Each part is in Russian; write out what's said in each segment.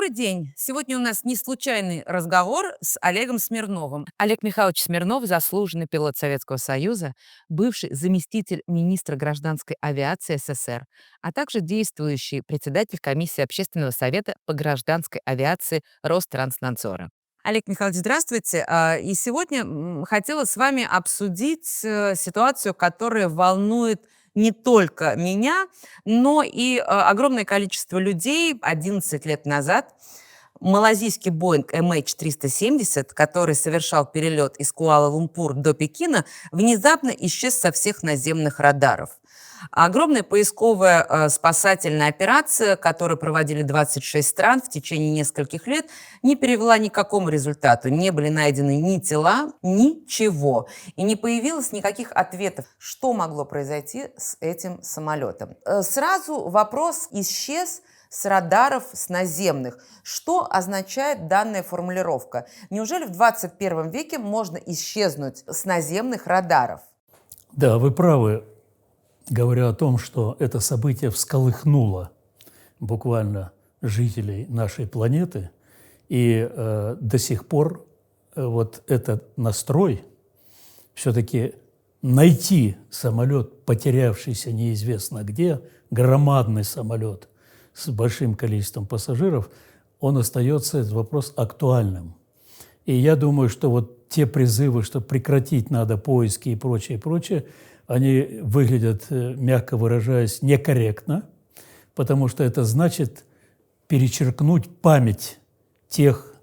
Добрый день. Сегодня у нас не случайный разговор с Олегом Смирновым. Олег Михайлович Смирнов– заслуженный пилот Советского Союза, бывший заместитель министра гражданской авиации СССР, а также действующий председатель комиссии Общественного совета по гражданской авиации Ространснадзора. Олег Михайлович, здравствуйте. И сегодня хотела с вами обсудить ситуацию, которая волнует не только меня, но и огромное количество людей. 11 лет назад малазийский Боинг MH370, который совершал перелет из Куала-Лумпур до Пекина, внезапно исчез со всех наземных радаров. Огромная поисковая спасательная операция, которую проводили 26 стран в течение нескольких лет, не привела ни к какому результату. Не были найдены ни тела, ничего. И не появилось никаких ответов, что могло произойти с этим самолетом. Сразу вопрос исчез с радаров, с наземных. Что означает данная формулировка? Неужели в 21 веке можно исчезнуть с наземных радаров? Да, вы правы, говоря о том, что это событие всколыхнуло буквально жителей нашей планеты, и до сих пор вот этот настрой все-таки найти самолет, потерявшийся неизвестно где, громадный самолет с большим количеством пассажиров, он остается, этот вопрос, актуальным. И я думаю, что вот те призывы, что прекратить надо поиски и прочее, они выглядят, мягко выражаясь, некорректно, потому что это значит перечеркнуть память тех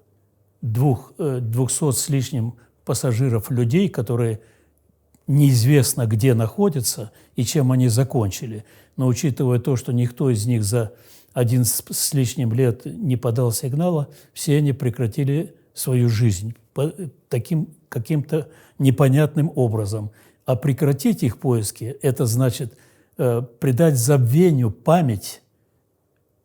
200 с лишним пассажиров людей, которые неизвестно где находятся и чем они закончили. Но учитывая то, что никто из них за 11 с лишним лет не подал сигнала, все они прекратили свою жизнь таким каким-то непонятным образом. А прекратить их поиски – это значит придать забвению память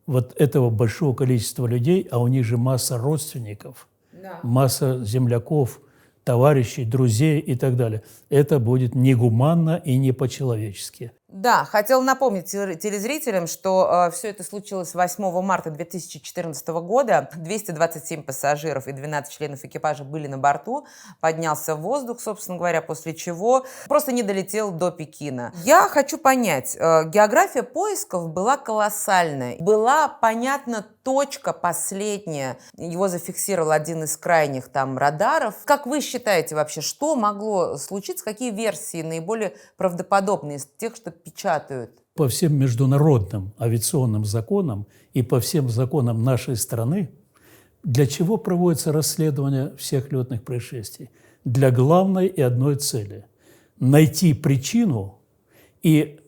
вот этого большого количества людей, а у них же масса родственников, да, масса земляков, товарищей, друзей и так далее. Это будет негуманно и не по-человечески. Да, хотела напомнить телезрителям, что все это случилось 8 марта 2014 года. 227 пассажиров и 12 членов экипажа были на борту. Поднялся в воздух, собственно говоря, после чего просто не долетел до Пекина. Я хочу понять, география поисков была колоссальная. Была понятна точка последняя. Его зафиксировал один из крайних там радаров. Как вы считаете вообще, что могло случиться? Какие версии наиболее правдоподобные из тех, что печатают? По всем международным авиационным законам и по всем законам нашей страны, для чего проводится расследование всех летных происшествий? Для главной и одной цели – найти причину и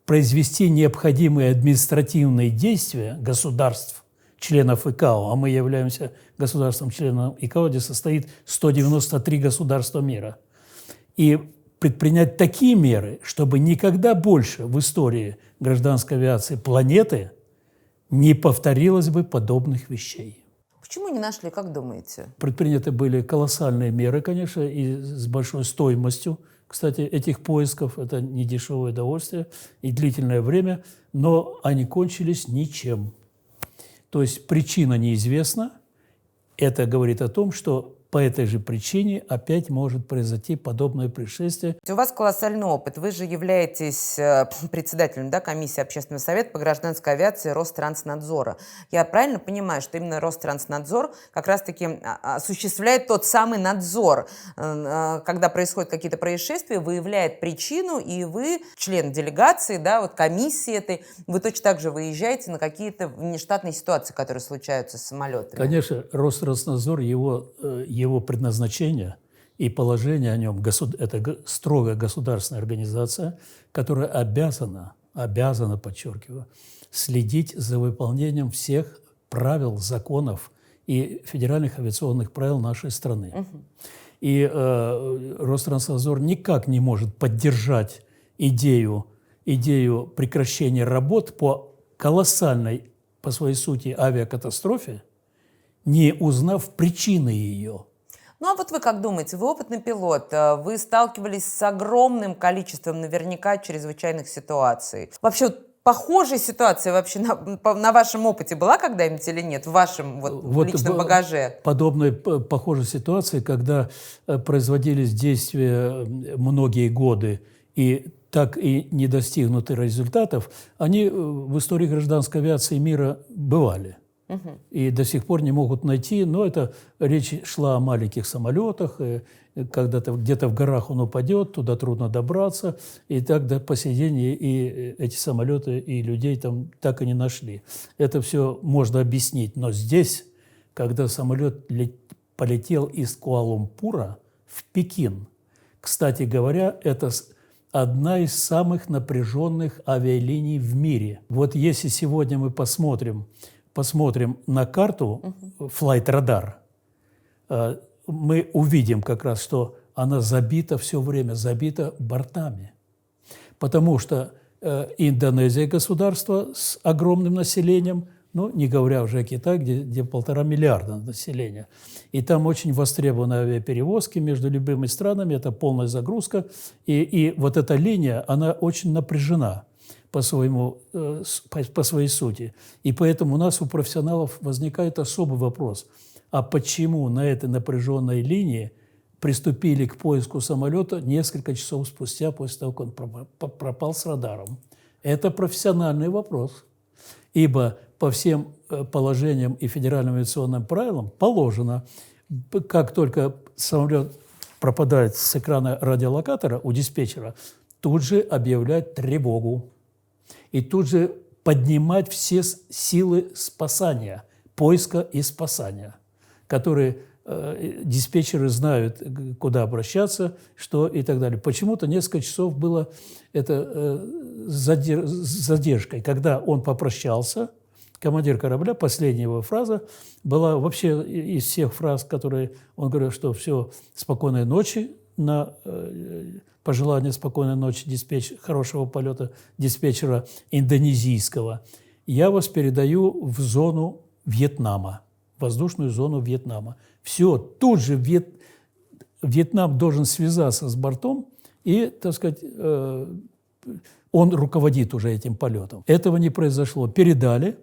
произвести необходимые административные действия государств, членов ИКАО, а мы являемся государством-членом ИКАО, где состоит 193 государства мира, и предпринять такие меры, чтобы никогда больше в истории гражданской авиации планеты не повторилось бы подобных вещей. Почему не нашли, как думаете? Предприняты были колоссальные меры, конечно, и с большой стоимостью, кстати, этих поисков. Это не дешевое удовольствие и длительное время, но они кончились ничем. То есть причина неизвестна. Это говорит о том, что по этой же причине опять может произойти подобное происшествие. У вас колоссальный опыт. Вы же являетесь председателем комиссии Общественного совета по гражданской авиации Ространснадзора. Я правильно понимаю, что именно Ространснадзор как раз-таки осуществляет тот самый надзор, когда происходят какие-то происшествия, выявляет причину, и вы, член делегации, комиссии этой, вы точно так же выезжаете на какие-то внештатные ситуации, которые случаются с самолетами? Конечно, Ространснадзор, его предназначение и положение о нем – это строгая государственная организация, которая обязана, подчеркиваю, следить за выполнением всех правил, законов и федеральных авиационных правил нашей страны. И Ространснадзор никак не может поддержать идею прекращения работ по колоссальной, по своей сути, авиакатастрофе, не узнав причины ее. Ну а вот вы как думаете, вы опытный пилот, вы сталкивались с огромным количеством наверняка чрезвычайных ситуаций. Вообще, похожая ситуация вообще на вашем опыте была когда-нибудь или нет, в вашем личном багаже? Подобной похожей ситуации, когда производились действия многие годы и так и не достигнуты результатов, они в истории гражданской авиации мира бывали. И до сих пор не могут найти, но это речь шла о маленьких самолетах, когда-то где-то в горах он упадет, туда трудно добраться, и так до по сей день и эти самолеты, и людей там так и не нашли. Это все можно объяснить, но здесь, когда самолет полетел из Куала-Лумпура в Пекин, кстати говоря, это одна из самых напряженных авиалиний в мире. Вот если сегодня мы посмотрим на карту Flight Radar, мы увидим как раз, что она забита все время, забита бортами. Потому что Индонезия государство с огромным населением, ну, не говоря уже о Китае, где 1,5 миллиарда населения. И там очень востребованы авиаперевозки между любыми странами, это полная загрузка. И вот эта линия, она очень напряжена по своей сути. И поэтому у нас, у профессионалов, возникает особый вопрос. А почему на этой напряженной линии приступили к поиску самолета несколько часов спустя, после того, как он пропал с радаром? Это профессиональный вопрос. Ибо по всем положениям и федеральным авиационным правилам положено, как только самолет пропадает с экрана радиолокатора у диспетчера, тут же объявлять тревогу. И тут же поднимать все силы спасания, поиска и спасания, которые диспетчеры знают, куда обращаться, что и так далее. Почему-то несколько часов было это задержкой. Когда он попрощался, командир корабля, последняя его фраза была вообще из всех фраз, которые он говорил, что все, спокойной ночи, на пожелание спокойной ночи хорошего полета диспетчера индонезийского. Я вас передаю в зону Вьетнама, воздушную зону Вьетнама. Все, тут же Вьетнам должен связаться с бортом и, так сказать, он руководит уже этим полетом. Этого не произошло. Передали.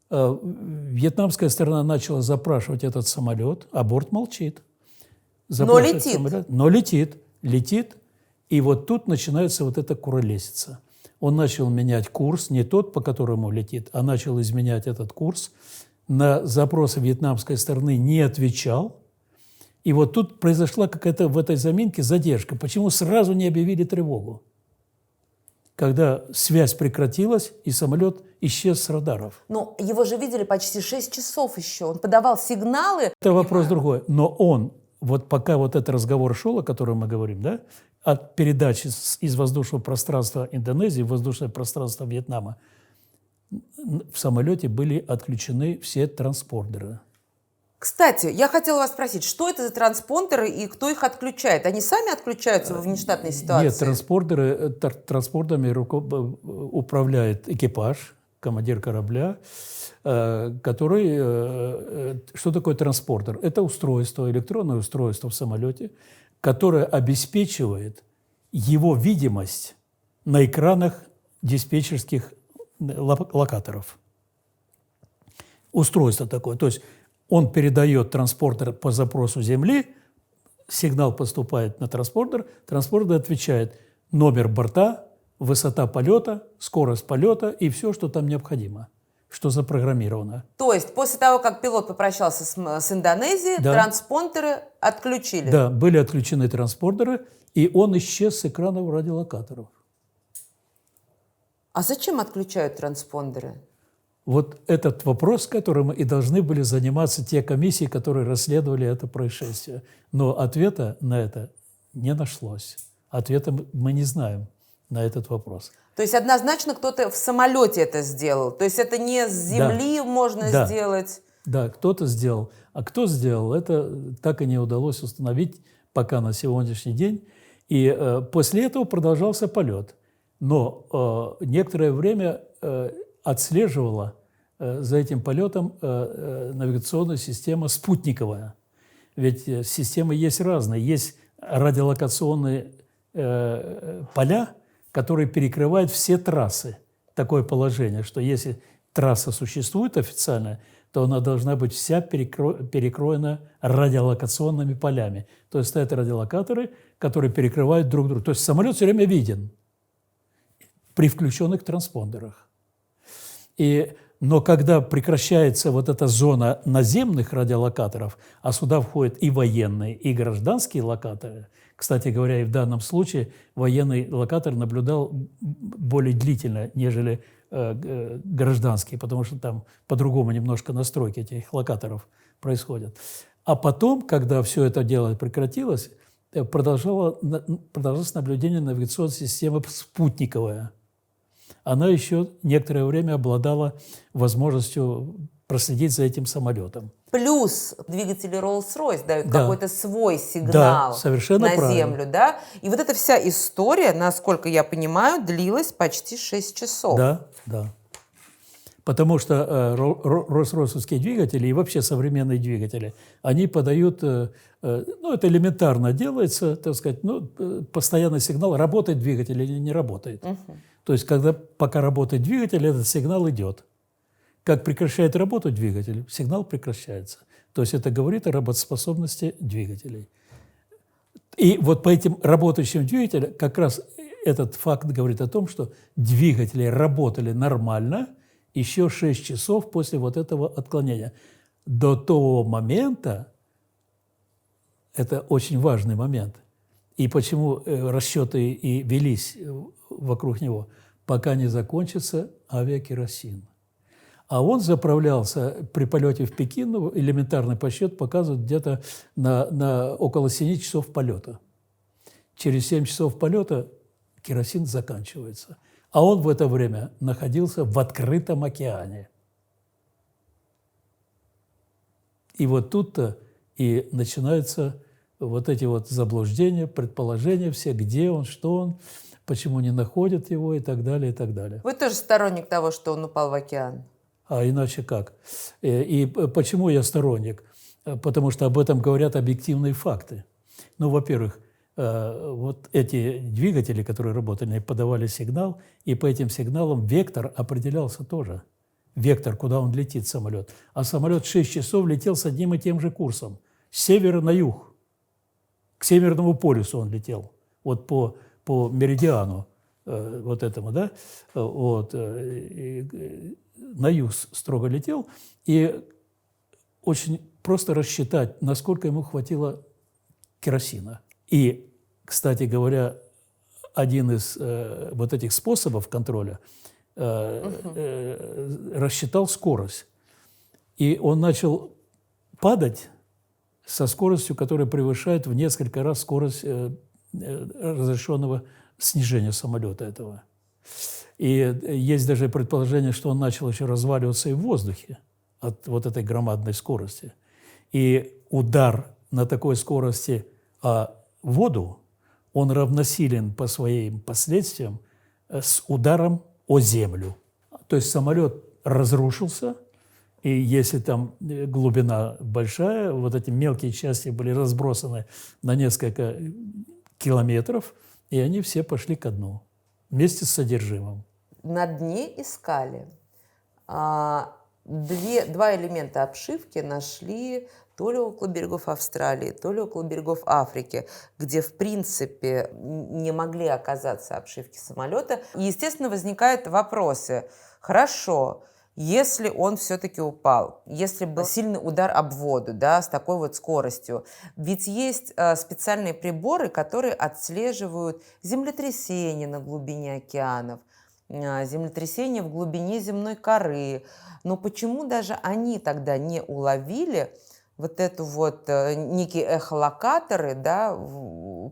Вьетнамская сторона начала запрашивать этот самолет, а борт молчит. Но летит. Но летит. И вот тут начинается вот эта куролесица. Он начал менять курс, не тот, по которому летит, а начал изменять этот курс. На запросы вьетнамской стороны не отвечал. И вот тут произошла какая-то в этой заминке задержка. Почему сразу не объявили тревогу? Когда связь прекратилась, и самолет исчез с радаров. Но его же видели почти 6 часов еще. Он подавал сигналы. Это вопрос другой. Но он, вот пока вот этот разговор шел, о котором мы говорим, да, от передачи из воздушного пространства Индонезии в воздушное пространство Вьетнама, в самолете были отключены все транспондеры. Кстати, я хотела вас спросить, что это за транспондеры и кто их отключает? Они сами отключаются во внештатной ситуации? Нет, транспондерами управляет экипаж, командир корабля, который... Что такое транспондер? Это устройство, электронное устройство в самолете, которое обеспечивает его видимость на экранах диспетчерских локаторов. Устройство такое. То есть он передает транспондер по запросу Земли, сигнал поступает на транспондер, транспондер отвечает номер борта, высота полета, скорость полета и все, что там необходимо, что запрограммировано. То есть после того, как пилот попрощался с Индонезией, да, транспондеры отключили? Да, были отключены транспондеры, и он исчез с экранов радиолокаторов. А зачем отключают транспондеры? Вот этот вопрос, которым и должны были заниматься те комиссии, которые расследовали это происшествие. Но ответа на это не нашлось. Ответа мы не знаем на этот вопрос. То есть однозначно кто-то в самолете это сделал? То есть это не с земли можно сделать? Да, кто-то сделал. А кто сделал, это так и не удалось установить пока на сегодняшний день. И после этого продолжался полет. Но некоторое время отслеживала за этим полетом навигационная система спутниковая. Ведь системы есть разные. Есть радиолокационные поля, которые перекрывают все трассы такое положение, что если трасса существует официально, то она должна быть вся перекроена радиолокационными полями. То есть стоят радиолокаторы, которые перекрывают друг друга. То есть самолет все время виден при включенных транспондерах. Но когда прекращается вот эта зона наземных радиолокаторов, а сюда входят и военные, и гражданские локаторы, кстати говоря, и в данном случае военный локатор наблюдал более длительно, нежели гражданский, потому что там по-другому немножко настройки этих локаторов происходят. А потом, когда все это дело прекратилось, продолжалось наблюдение навигационной системы спутниковая. Она еще некоторое время обладала возможностью проследить за этим самолетом. Плюс двигатели Rolls-Royce дают Да. какой-то свой сигнал совершенно на правильно. Землю, да? И вот эта вся история, насколько я понимаю, длилась почти 6 часов. Да, да. Потому что Rolls-Royce'овские двигатели и вообще современные двигатели, они подают, это элементарно делается, так сказать, постоянный сигнал, работает двигатель или не работает. То есть, пока работает двигатель, этот сигнал идет. Как прекращает работу двигатель, сигнал прекращается. То есть это говорит о работоспособности двигателей. И вот по этим работающим двигателям как раз этот факт говорит о том, что двигатели работали нормально еще 6 часов после вот этого отклонения. До того момента, это очень важный момент, и почему расчеты и велись вокруг него, пока не закончится авиакеросин. А он заправлялся при полете в Пекин, элементарный подсчет показывает где-то на около 7 часов полета. Через 7 часов полета керосин заканчивается. А он в это время находился в открытом океане. И вот тут-то и начинаются вот эти вот заблуждения, предположения все, где он, что он, почему не находят его и так далее, и так далее. Вы тоже сторонник того, что он упал в океан? А иначе как? И почему я сторонник? Потому что об этом говорят объективные факты. Ну, во-первых, вот эти двигатели, которые работали, подавали сигнал, и по этим сигналам вектор определялся тоже. Вектор, куда он летит, самолет. А самолет 6 часов летел с одним и тем же курсом. С севера на юг. К Северному полюсу он летел. Вот по меридиану вот этому, да? Вот. На юг строго летел. И очень просто рассчитать, насколько ему хватило керосина. И, кстати говоря, один из вот этих способов контроля рассчитал скорость. И он начал падать со скоростью, которая превышает в несколько раз скорость разрешенного снижения самолета этого. И есть даже предположение, что он начал еще разваливаться и в воздухе от вот этой громадной скорости. И удар на такой скорости о воду, он равносилен по своим последствиям с ударом о землю. То есть самолет разрушился, и если там глубина большая, вот эти мелкие части были разбросаны на несколько километров, и они все пошли ко дну вместе с содержимым. На дне искали. Два элемента обшивки нашли то ли около берегов Австралии, то ли около берегов Африки, где, в принципе, не могли оказаться обшивки самолета. И, естественно, возникают вопросы. Хорошо, если он все-таки упал, если был сильный удар об воду, да, с такой вот скоростью, ведь есть специальные приборы, которые отслеживают землетрясения на глубине океанов, землетрясения в глубине земной коры. Но почему даже они тогда не уловили вот эту вот некие эхолокаторы, да,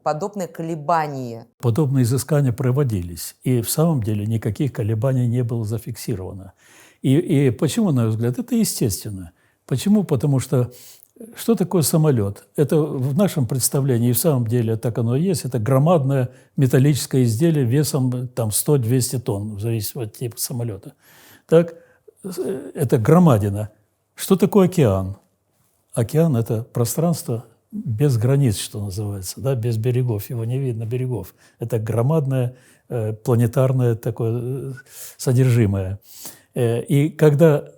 подобные колебания? Подобные изыскания проводились, и в самом деле никаких колебаний не было зафиксировано. И почему, на мой взгляд, это естественно. Почему? Потому что что такое самолет? Это в нашем представлении, и в самом деле так оно и есть, это громадное металлическое изделие весом там, 100-200 тонн, в зависимости от типа самолета. Так, это громадина. Что такое океан? Океан – это пространство без границ, что называется, да, без берегов, его не видно берегов. Это громадное планетарное такое содержимое. И когда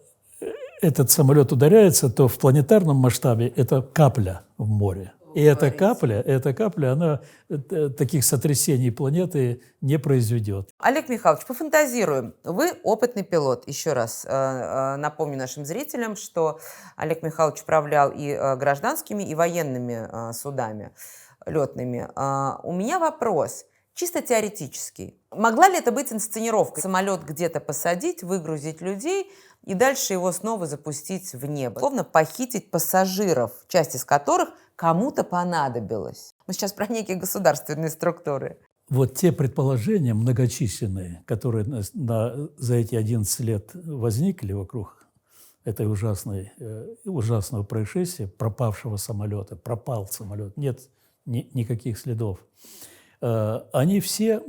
этот самолет ударяется, то в планетарном масштабе это капля в море. И эта капля, она таких сотрясений планеты не произведет. Олег Михайлович, пофантазируем. Вы опытный пилот. Еще раз напомню нашим зрителям, что Олег Михайлович управлял и гражданскими, и военными судами летными. У меня вопрос, чисто теоретический. Могла ли это быть инсценировка? Самолет где-то посадить, выгрузить людей и дальше его снова запустить в небо. Словно похитить пассажиров, часть из которых кому-то понадобилось. Мы сейчас про некие государственные структуры. Вот те предположения многочисленные, которые за эти 11 лет возникли вокруг этой ужасного происшествия, пропавшего самолета, пропал самолет, нет никаких следов, они все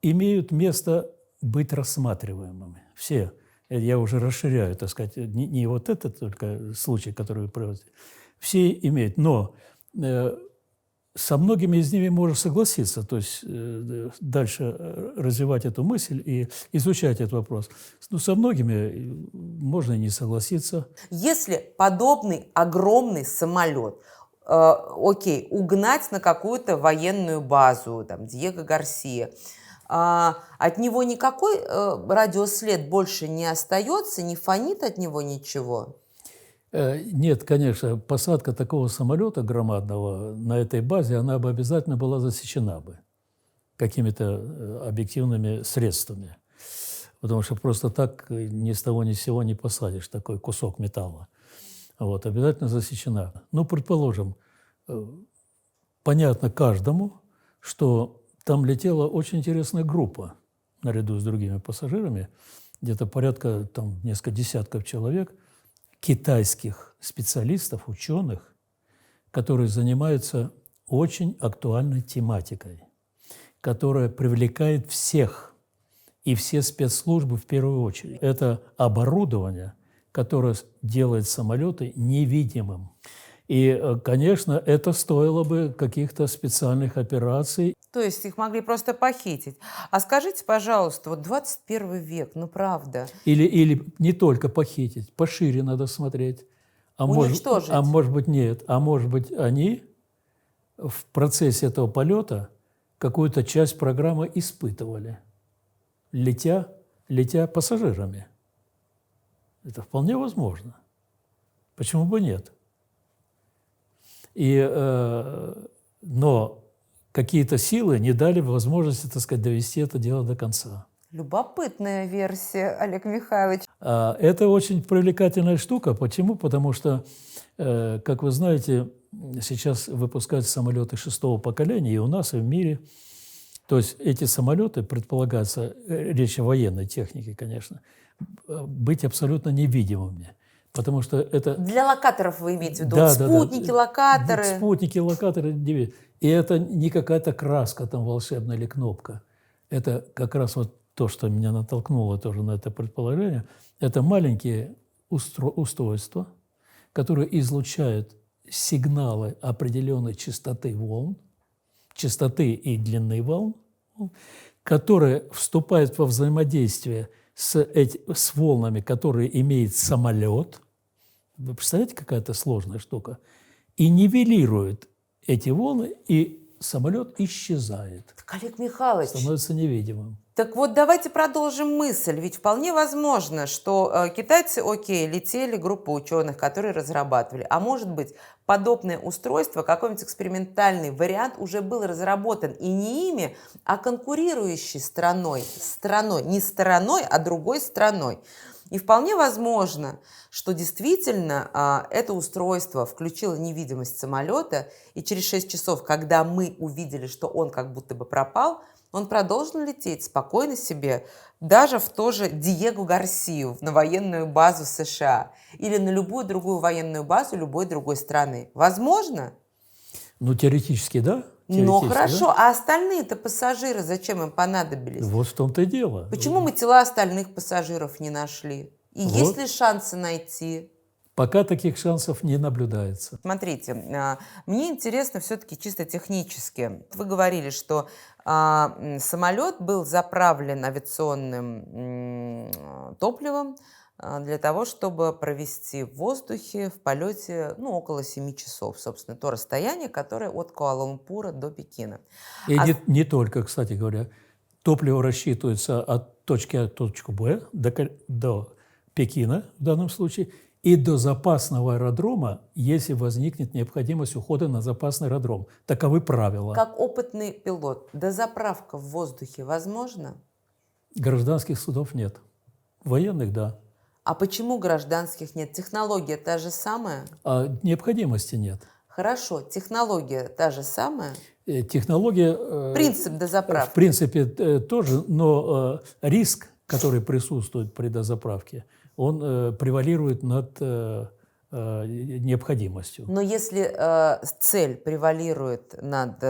имеют место быть рассматриваемыми. Все. Я уже расширяю, так сказать, не вот этот только случай, который вы приводите. Все имеют, но со многими из ними можно согласиться, то есть дальше развивать эту мысль и изучать этот вопрос. Но со многими можно и не согласиться. Если подобный огромный самолет, угнать на какую-то военную базу, там, Диего Гарсия, от него никакой радиослед больше не остается, не фонит от него ничего? Нет, конечно, посадка такого самолета громадного на этой базе, она бы обязательно была засечена бы какими-то объективными средствами. Потому что просто так ни с того ни с сего не посадишь такой кусок металла. Вот, обязательно засечена. Ну, предположим, понятно каждому, что там летела очень интересная группа наряду с другими пассажирами, где-то порядка несколько десятков человек, китайских специалистов, ученых, которые занимаются очень актуальной тематикой, которая привлекает всех и все спецслужбы в первую очередь. Это оборудование, которое делает самолеты невидимым. И, конечно, это стоило бы каких-то специальных операций. То есть их могли просто похитить. А скажите, пожалуйста, вот 21 век, ну правда. Или не только похитить, пошире надо смотреть. Уничтожить. Может быть, нет. А может быть, они в процессе этого полета какую-то часть программы испытывали, летя пассажирами. Это вполне возможно. Почему бы нет? Но какие-то силы не дали возможности, так сказать, довести это дело до конца. Любопытная версия, Олег Михайлович. Это очень привлекательная штука. Почему? Потому что, как вы знаете, сейчас выпускают самолеты 6-го поколения и у нас, и в мире. То есть эти самолеты, предполагается, речь о военной технике, конечно, быть абсолютно невидимыми. Потому что это... Для локаторов вы имеете в виду? Спутники, локаторы. Спутники, локаторы. И это не какая-то краска там волшебная или кнопка. Это как раз вот то, что меня натолкнуло тоже на это предположение. Это маленькие устройства, которые излучают сигналы определенной частоты волн, частоты и длины волн, которые вступают во взаимодействие с волнами, которые имеет самолет. Вы представляете, какая-то сложная штука? И нивелирует эти волны, и самолет исчезает. Так, Олег Михайлович, становится невидимым. Так вот, давайте продолжим мысль. Ведь вполне возможно, что китайцы, летели, группа ученых, которые разрабатывали. А может быть, подобное устройство, какой-нибудь экспериментальный вариант уже был разработан и не ими, а конкурирующей страной. Не стороной, а другой страной. И вполне возможно, что действительно это устройство включило невидимость самолета, и через 6 часов, когда мы увидели, что он как будто бы пропал, он продолжил лететь спокойно себе даже в то же Диего Гарсию, на военную базу США или на любую другую военную базу любой другой страны. Возможно? Ну, теоретически, да. Ну, хорошо. Да? А остальные-то пассажиры зачем им понадобились? Вот в том-то и дело. Почему мы тела остальных пассажиров не нашли? И есть ли шансы найти? Пока таких шансов не наблюдается. Смотрите, мне интересно все-таки чисто технически. Вы говорили, что самолет был заправлен авиационным топливом для того, чтобы провести в воздухе в полете около 7 часов, собственно, то расстояние, которое от Куала-Лумпура до Пекина. И не только, кстати говоря, топливо рассчитывается от точки А в точку Б до Пекина в данном случае, и до запасного аэродрома, если возникнет необходимость ухода на запасный аэродром. Таковы правила. Как опытный пилот, дозаправка в воздухе возможна? Гражданских судов нет. Военных – да. А почему гражданских нет? Технология та же самая? А необходимости нет. Хорошо, технология та же самая? Технология… Принцип дозаправки? В принципе, тоже, но риск, который присутствует при дозаправке, он превалирует над необходимостью. Но если цель превалирует над,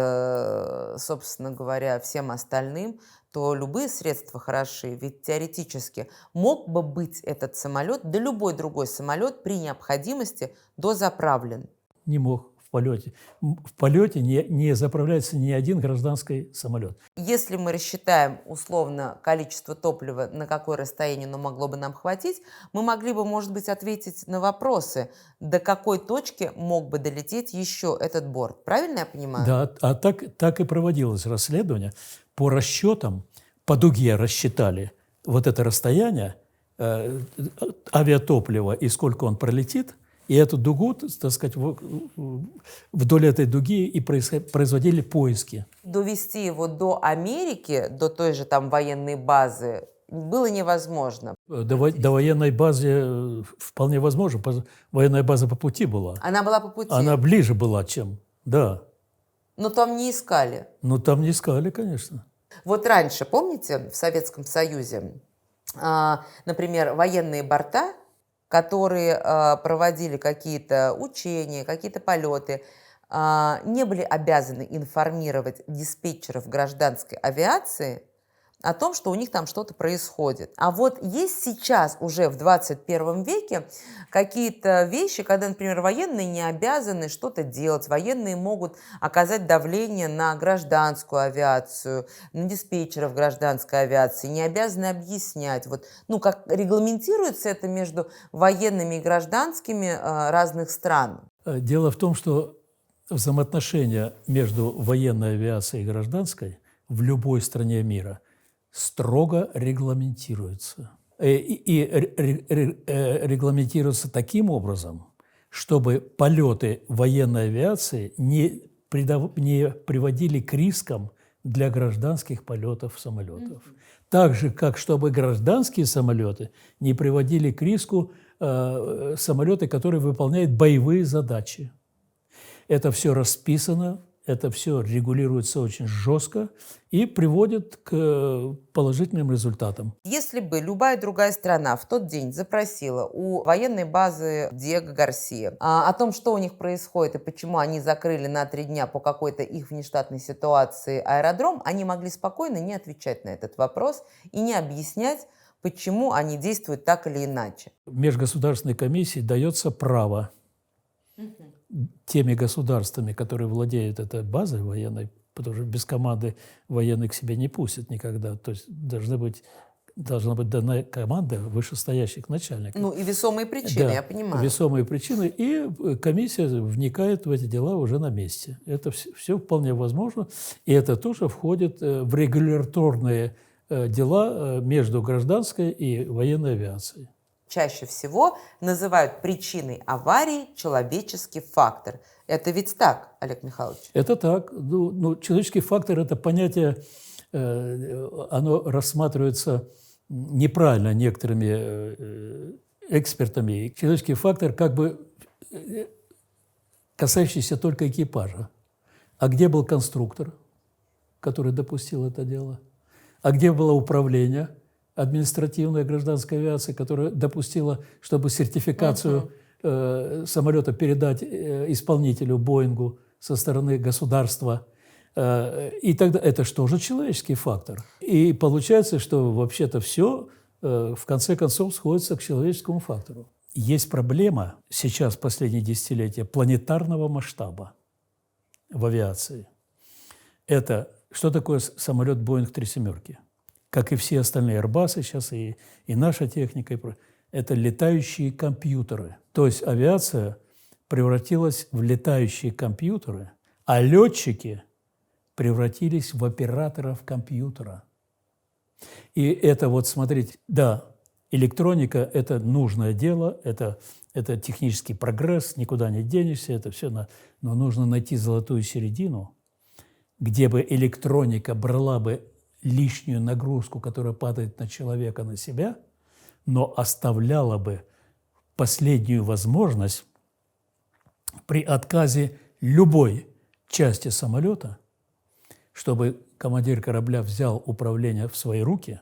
собственно говоря, всем остальным, то любые средства хороши. Ведь теоретически мог бы быть этот самолет, да любой другой самолет при необходимости дозаправлен. Не мог в полете. В полете не заправляется ни один гражданский самолет. Если мы рассчитаем условно количество топлива, на какое расстояние оно могло бы нам хватить, мы могли бы, может быть, ответить на вопросы, до какой точки мог бы долететь еще этот борт. Правильно я понимаю? Да, так и проводилось расследование. По расчетам, по дуге рассчитали вот это расстояние авиатоплива и сколько он пролетит, и эту дугу, так сказать, вдоль этой дуги и производили поиски. Довести его до Америки, до той же там военной базы, было невозможно. До военной базы вполне возможно. Военная база по пути была. Она была по пути? Она ближе была, чем… Да. Но там не искали? Ну, там не искали, конечно. Вот раньше, помните, в Советском Союзе, например, военные борта, которые проводили какие-то учения, какие-то полеты, не были обязаны информировать диспетчеров гражданской авиации о том, что у них там что-то происходит. А вот есть сейчас уже в 21 веке какие-то вещи, когда, например, военные не обязаны что-то делать. Военные могут оказать давление на гражданскую авиацию, на диспетчеров гражданской авиации, не обязаны объяснять. Вот, как регламентируется это между военными и гражданскими разных стран? Дело в том, что взаимоотношения между военной авиацией и гражданской в любой стране мира строго регламентируются. И регламентируются таким образом, чтобы полеты военной авиации не приводили к рискам для гражданских полетов самолетов. Так же, как чтобы гражданские самолеты не приводили к риску самолеты, которые выполняют боевые задачи. Это все расписано, это все регулируется очень жестко и приводит к положительным результатам. Если бы любая другая страна в тот день запросила у военной базы Диего Гарсия о том, что у них происходит и почему они закрыли на 3 дня по какой-то их внештатной ситуации аэродром, они могли спокойно не отвечать на этот вопрос и не объяснять, почему они действуют так или иначе. Межгосударственной комиссии дается право теми государствами, которые владеют этой базой военной, потому что без команды военных к себе не пустят никогда. То есть должна быть дана команда вышестоящих начальников. И весомые причины, да, я понимаю. Весомые причины, и комиссия вникает в эти дела уже на месте. Это все вполне возможно, и это тоже входит в регуляторные дела между гражданской и военной авиацией. Чаще всего называют причиной аварии человеческий фактор. Это ведь так, Олег Михайлович? Это так. Человеческий фактор – это понятие, оно рассматривается неправильно некоторыми экспертами. Человеческий фактор как бы касающийся только экипажа. А где был конструктор, который допустил это дело? А где было управление? Административная гражданская авиация, которая допустила, чтобы сертификацию самолета передать исполнителю Боингу со стороны государства. И тогда это что же человеческий фактор? И получается, что вообще-то все в конце концов сходится к человеческому фактору. есть проблема сейчас, последние десятилетия, планетарного масштаба в авиации. Это что такое самолет Boeing 37? Как и все остальные Airbus сейчас, и наша техника, это летающие компьютеры. То есть авиация превратилась в летающие компьютеры, а летчики превратились в операторов компьютера. И это вот, смотрите, да, электроника – это нужное дело, это технический прогресс, никуда не денешься, это все, но нужно найти золотую середину, где бы электроника брала бы лишнюю нагрузку, которая падает на человека, на себя, но оставляла бы последнюю возможность при отказе любой части самолета, чтобы командир корабля взял управление в свои руки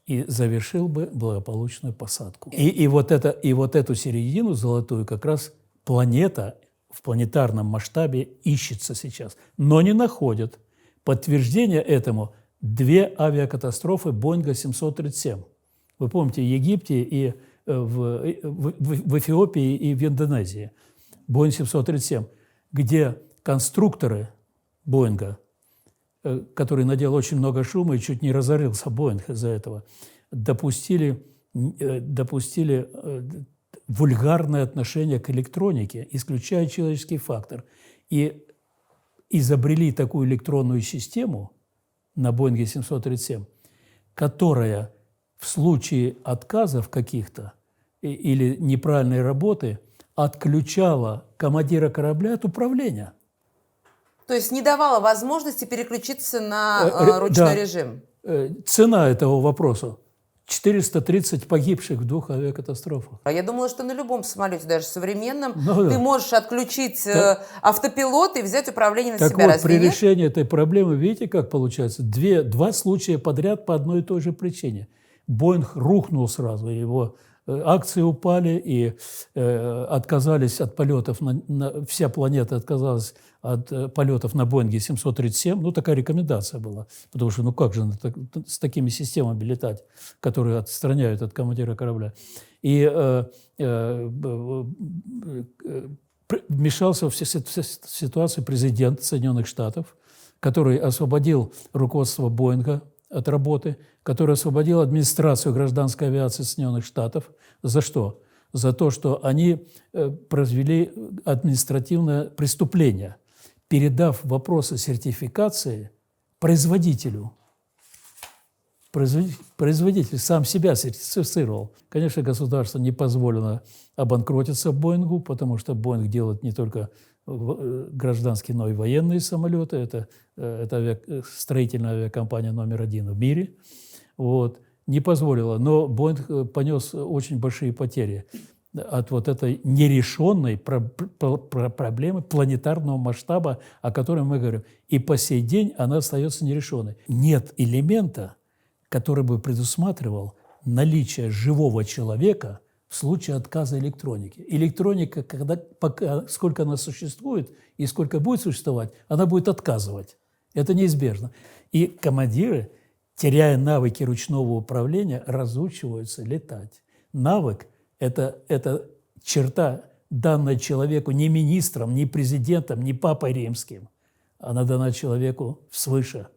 и завершил бы благополучную посадку. И вот эту середину золотую как раз планета в планетарном масштабе ищется сейчас, но не находит. Подтверждение этому – 2 авиакатастрофы Боинга 737. Вы помните, в Египте и в Эфиопии и в Индонезии. Боинг 737, где конструкторы Боинга, который наделал очень много шума и чуть не разорился Боинг из-за этого, допустили вульгарное отношение к электронике, исключая человеческий фактор, и изобрели такую электронную систему на Боинге 737, которая в случае отказов каких-то или неправильной работы отключала командира корабля от управления. То есть не давала возможности переключиться на ручной режим? Цена этого вопроса – 430 погибших в 2 авиакатастрофах. А я думала, что на любом самолете, даже современном, ты можешь отключить автопилот и взять управление на себя. Так вот, разве при нет? решении этой проблемы, видите, как получается? 2 случая подряд по одной и той же причине. Боинг рухнул сразу, его акции упали, и отказались от полетов, вся планета отказалась от полетов на Боинге 737. Ну, такая рекомендация была, потому что, ну как же с такими системами летать, которые отстраняют от командира корабля. И вмешался в ситуацию президент Соединенных Штатов, который освободил руководство Боинга от работы, который освободил администрацию гражданской авиации Соединенных Штатов. За что? За то, что они произвели административное преступление, передав вопросы сертификации производителю. Производитель сам себя сертифицировал. Конечно, государство не позволено обанкротиться Боингу, потому что Боинг делает не только гражданские, но и военные самолеты. Это строительная авиакомпания номер 1 в мире. Вот. Не позволила. Но Боинг понес очень большие потери от вот этой нерешенной проблемы планетарного масштаба, о которой мы говорим. И по сей день она остается нерешенной. Нет элемента, который бы предусматривал наличие живого человека в случае отказа электроники. Электроника, сколько она существует и сколько будет существовать, она будет отказывать. Это неизбежно. И командиры, теряя навыки ручного управления, разучиваются летать. Навык – это черта, данная человеку не министром, не президентом, не папой римским. Она дана человеку свыше.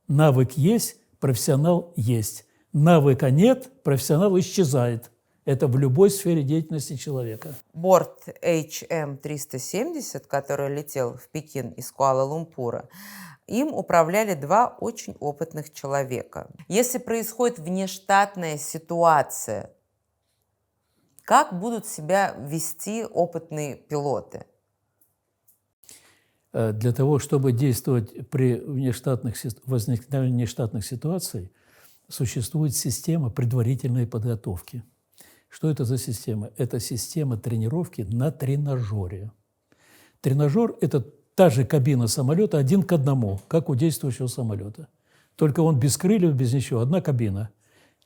Навык есть, профессионал есть. Навыка нет, профессионал исчезает. Это в любой сфере деятельности человека. Борт HM-370, который летел в Пекин из Куала-Лумпура, им управляли 2 очень опытных человека. Если происходит внештатная ситуация, как будут себя вести опытные пилоты? Для того, чтобы действовать при возникновении внештатных ситуаций, существует система предварительной подготовки. Что это за система? Это система тренировки на тренажере. Тренажер – это та же кабина самолета 1 к 1, как у действующего самолета. Только он без крыльев, без ничего, одна кабина.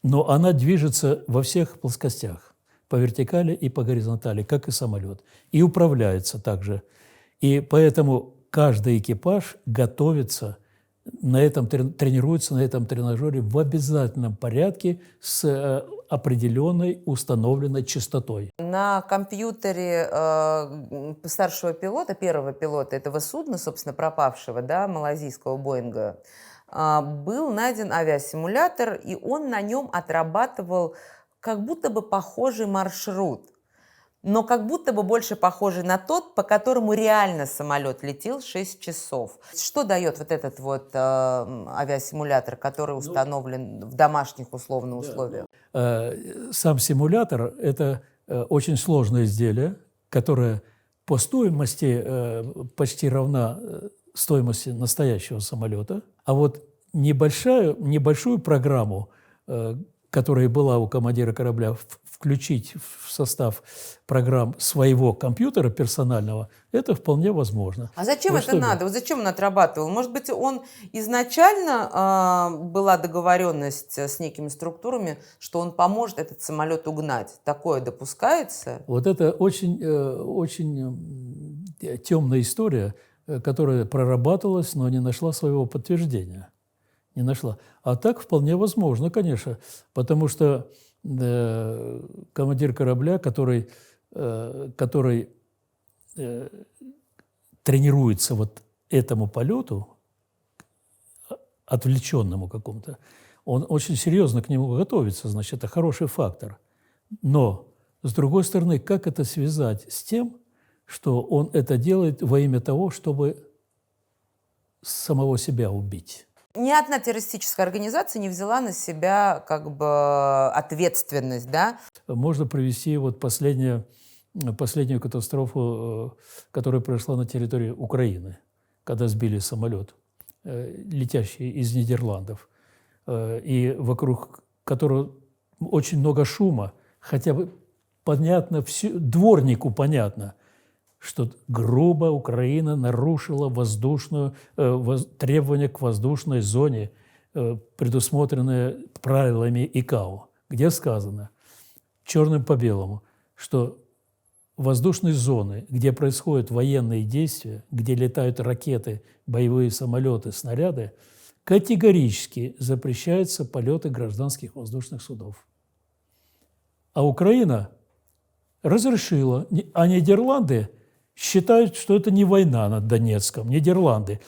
Но она движется во всех плоскостях, по вертикали и по горизонтали, как и самолет. И управляется также. И поэтому каждый экипаж готовится тренируются на этом тренажере в обязательном порядке с определенной установленной частотой. На компьютере старшего пилота, первого пилота этого судна, собственно, пропавшего, да, малайзийского Боинга, был найден авиасимулятор, и он на нем отрабатывал как будто бы похожий маршрут, но как будто бы больше похожий на тот, по которому реально самолет летел 6 часов. Что дает вот этот вот авиасимулятор, который установлен в домашних условно условиях? Сам симулятор – это очень сложное изделие, которое по стоимости почти равна стоимости настоящего самолета. А вот небольшую программу, которая была у командира корабля, включить в состав программ своего компьютера персонального, это вполне возможно. А зачем Вот это надо? Вот зачем он отрабатывал? Может быть, он изначально была договоренность с некими структурами, что он поможет этот самолет угнать? Такое допускается? Вот это очень темная история, которая прорабатывалась, но не нашла своего подтверждения. Не нашла. А так вполне возможно, конечно, потому что командир корабля, который тренируется вот этому полету, отвлеченному какому-то, он очень серьезно к нему готовится, значит, это хороший фактор. Но, с другой стороны, как это связать с тем, что он это делает во имя того, чтобы самого себя убить? Ни одна террористическая организация не взяла на себя как бы ответственность, да? Можно привести вот последнюю катастрофу, которая произошла на территории Украины, когда сбили самолет, летящий из Нидерландов, и вокруг которого очень много шума, хотя бы понятно, дворнику понятно, что грубо Украина нарушила требования к воздушной зоне, предусмотренные правилами ИКАО, где сказано черным по белому, что воздушные зоны, где происходят военные действия, где летают ракеты, боевые самолеты, снаряды, категорически запрещаются полеты гражданских воздушных судов. А Украина разрешила, а Нидерланды считают, что это не война над Донецком. Нидерланды,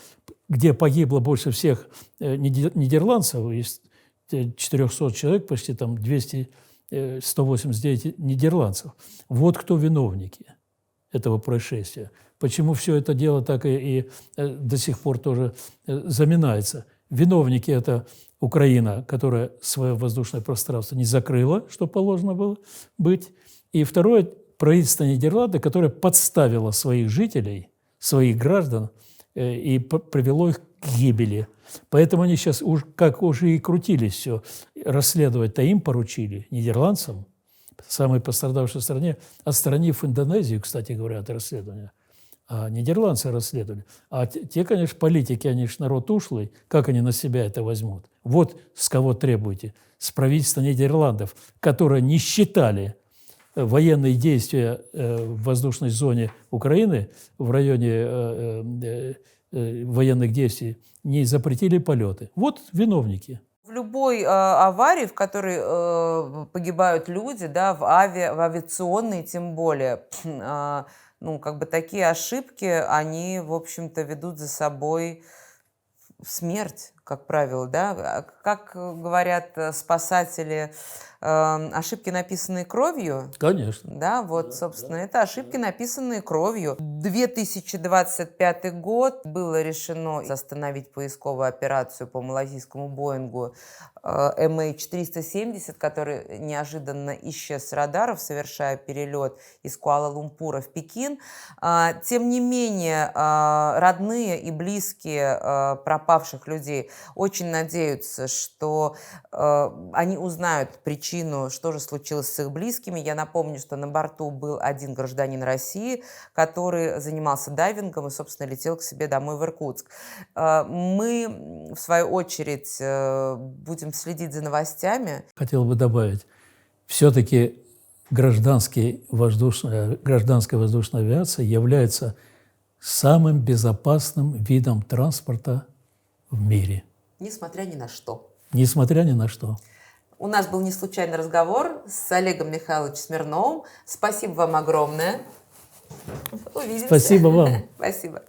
где погибло больше всех нидерландцев, из 400 человек, почти там 189 нидерландцев. Вот кто виновники этого происшествия. Почему все это дело так и до сих пор тоже заминается. Виновники – это Украина, которая свое воздушное пространство не закрыла, что положено было быть. И второе – правительство Нидерландов, которое подставило своих жителей, своих граждан и привело их к гибели. Поэтому они сейчас, как уже и крутились все, расследовать-то им поручили, нидерландцам, самой пострадавшей стране, отстранив Индонезию, кстати говоря, от расследования. А нидерландцы расследовали. А те, конечно, политики, они же народ ушлый, как они на себя это возьмут? Вот с кого требуете. С правительства Нидерландов, которые не считали военные действия в воздушной зоне Украины, в районе военных действий, не запретили полеты. Вот виновники. В любой аварии, в которой погибают люди, да, в авиационной тем более, ну, как бы такие ошибки, они, в общем-то, ведут за собой смерть, как правило, да. Как говорят спасатели, ошибки, написанные кровью. Конечно. Да, вот, собственно, это ошибки, написанные кровью. 2025 год было решено остановить поисковую операцию по малайзийскому Боингу MH370, который неожиданно исчез с радаров, совершая перелет из Куала-Лумпура в Пекин. Тем не менее, родные и близкие пропавших людей очень надеются, что они узнают причину, что же случилось с их близкими. Я напомню, что на борту был один гражданин России, который занимался дайвингом и, собственно, летел к себе домой в Иркутск. Мы, в свою очередь, будем следить за новостями. Хотел бы добавить, все-таки гражданская воздушная авиация является самым безопасным видом транспорта в мире, Несмотря ни на что. несмотря ни на что. У нас был неслучайный разговор с Олегом Михайловичем Смирновым. Спасибо вам огромное. Увидимся. Спасибо вам. Спасибо.